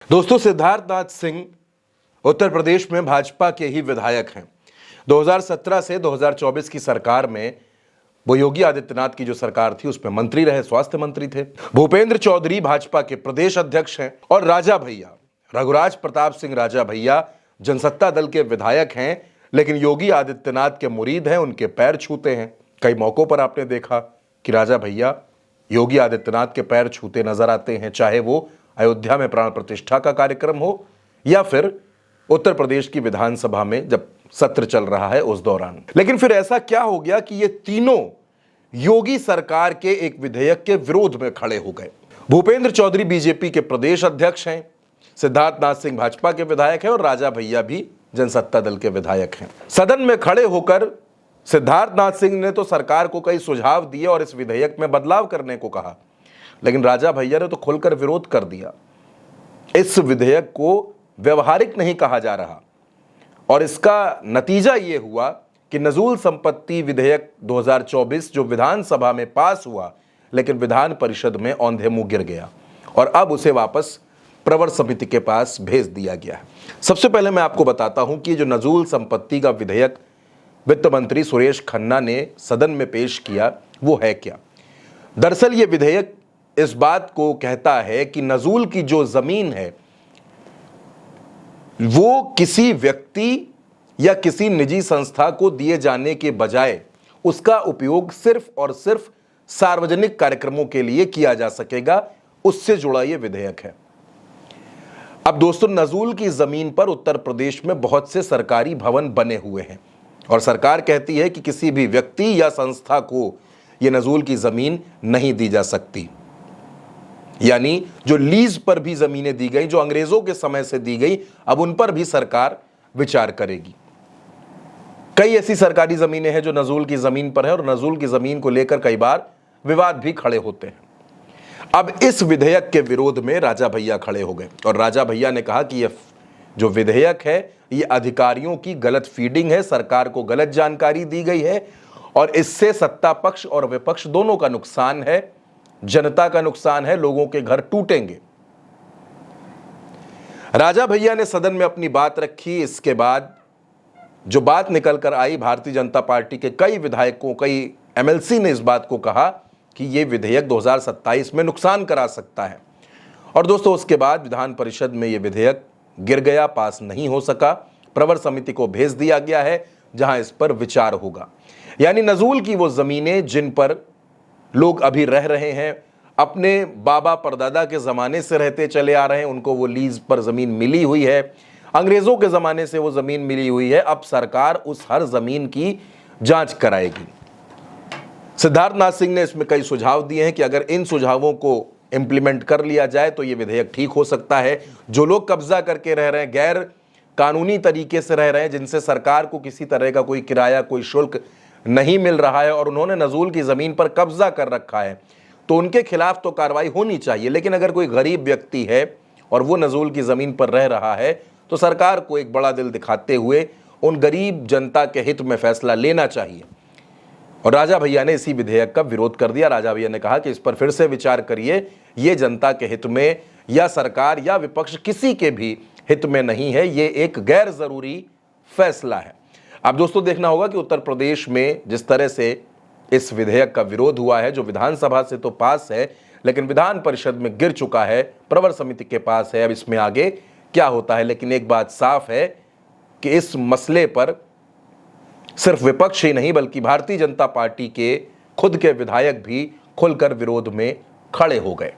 दोस्तों, सिद्धार्थनाथ सिंह उत्तर प्रदेश में भाजपा के ही विधायक हैं। 2017 से 2024 की सरकार में वो योगी आदित्यनाथ की जो सरकार थी उसमें मंत्री रहे, स्वास्थ्य मंत्री थे। भूपेंद्र चौधरी भाजपा के प्रदेश अध्यक्ष हैं और राजा भैया रघुराज प्रताप सिंह राजा भैया जनसत्ता दल के विधायक हैं, लेकिन योगी आदित्यनाथ के मुरीद हैं, उनके पैर छूते हैं। कई मौकों पर आपने देखा कि राजा भैया योगी आदित्यनाथ के पैर छूते नजर आते हैं, चाहे वो अयोध्या में प्राण प्रतिष्ठा का कार्यक्रम हो या फिर उत्तर प्रदेश की विधानसभा में जब सत्र चल रहा है उस दौरान। लेकिन फिर ऐसा क्या हो गया कि ये तीनों योगी सरकार के एक विधेयक के विरोध में खड़े हो गए। भूपेंद्र चौधरी बीजेपी के प्रदेश अध्यक्ष हैं, सिद्धार्थनाथ सिंह भाजपा के विधायक हैं और राजा भैया भी जनसत्ता दल के विधायक हैं। सदन में खड़े होकर सिद्धार्थनाथ सिंह ने तो सरकार को कई सुझाव दिए और इस विधेयक में बदलाव करने को कहा, लेकिन राजा भैया ने तो खुलकर विरोध कर दिया। इस विधेयक को व्यवहारिक नहीं कहा जा रहा और इसका नतीजा यह हुआ कि नजूल संपत्ति विधेयक 2024 जो विधानसभा में पास हुआ, लेकिन विधान परिषद में औंधे मुंह गिर गया और अब उसे वापस प्रवर समिति के पास भेज दिया गया है। सबसे पहले मैं आपको बताता हूं कि जो नजूल संपत्ति का विधेयक वित्त मंत्री सुरेश खन्ना ने सदन में पेश किया वो है क्या। दरअसल ये विधेयक इस बात को कहता है कि नजूल की जो जमीन है वो किसी व्यक्ति या किसी निजी संस्था को दिए जाने के बजाय उसका उपयोग सिर्फ और सिर्फ सार्वजनिक कार्यक्रमों के लिए किया जा सकेगा, उससे जुड़ा यह विधेयक है। अब दोस्तों, नजूल की जमीन पर उत्तर प्रदेश में बहुत से सरकारी भवन बने हुए हैं और सरकार कहती है कि किसी भी व्यक्ति या संस्था को यह नजूल की जमीन नहीं दी जा सकती। यानी जो लीज पर भी जमीनें दी गई, जो अंग्रेजों के समय से दी गई, अब उन पर भी सरकार विचार करेगी। कई ऐसी सरकारी जमीनें हैं जो नजूल की जमीन पर है और नजूल की जमीन को लेकर कई बार विवाद भी खड़े होते हैं। अब इस विधेयक के विरोध में राजा भैया खड़े हो गए और राजा भैया ने कहा कि यह जो विधेयक है ये अधिकारियों की गलत फीडिंग है, सरकार को गलत जानकारी दी गई है और इससे सत्ता पक्ष और विपक्ष दोनों का नुकसान है, जनता का नुकसान है, लोगों के घर टूटेंगे। राजा भैया ने सदन में अपनी बात रखी। इसके बाद जो बात निकल कर आई, भारतीय जनता पार्टी के कई विधायकों, कई एमएलसी ने इस बात को कहा कि यह विधेयक 2027 में नुकसान करा सकता है। और दोस्तों, उसके बाद विधान परिषद में यह विधेयक गिर गया, पास नहीं हो सका। प्रवर समिति को भेज दिया गया है जहां इस पर विचार होगा। यानी नजूल की वो जमीनें जिन पर लोग अभी रह रहे हैं, अपने बाबा परदादा के ज़माने से रहते चले आ रहे हैं, उनको वो लीज पर ज़मीन मिली हुई है, अंग्रेज़ों के ज़माने से वो ज़मीन मिली हुई है। अब सरकार उस हर ज़मीन की जांच कराएगी। सिद्धार्थनाथ सिंह ने इसमें कई सुझाव दिए हैं कि अगर इन सुझावों को इम्प्लीमेंट कर लिया जाए तो ये विधेयक ठीक हो सकता है। जो लोग कब्जा करके रह रहे हैं, गैर कानूनी तरीके से रह रहे हैं, जिनसे सरकार को किसी तरह का कोई किराया, कोई शुल्क नहीं मिल रहा है और उन्होंने नजूल की ज़मीन पर कब्जा कर रखा है, तो उनके खिलाफ तो कार्रवाई होनी चाहिए। लेकिन अगर कोई गरीब व्यक्ति है और वो नजूल की ज़मीन पर रह रहा है तो सरकार को एक बड़ा दिल दिखाते हुए उन गरीब जनता के हित में फैसला लेना चाहिए। और राजा भैया ने इसी विधेयक का विरोध कर दिया। राजा भैया ने कहा कि इस पर फिर से विचार करिए, ये जनता के हित में या सरकार या विपक्ष किसी के भी हित में नहीं है, ये एक गैर ज़रूरी फैसला है। अब दोस्तों, देखना होगा कि उत्तर प्रदेश में जिस तरह से इस विधेयक का विरोध हुआ है, जो विधानसभा से तो पास है लेकिन विधान परिषद में गिर चुका है, प्रवर समिति के पास है, अब इसमें आगे क्या होता है। लेकिन एक बात साफ है कि इस मसले पर सिर्फ विपक्ष ही नहीं बल्कि भारतीय जनता पार्टी के खुद के विधायक भी खुलकर विरोध में खड़े हो गए।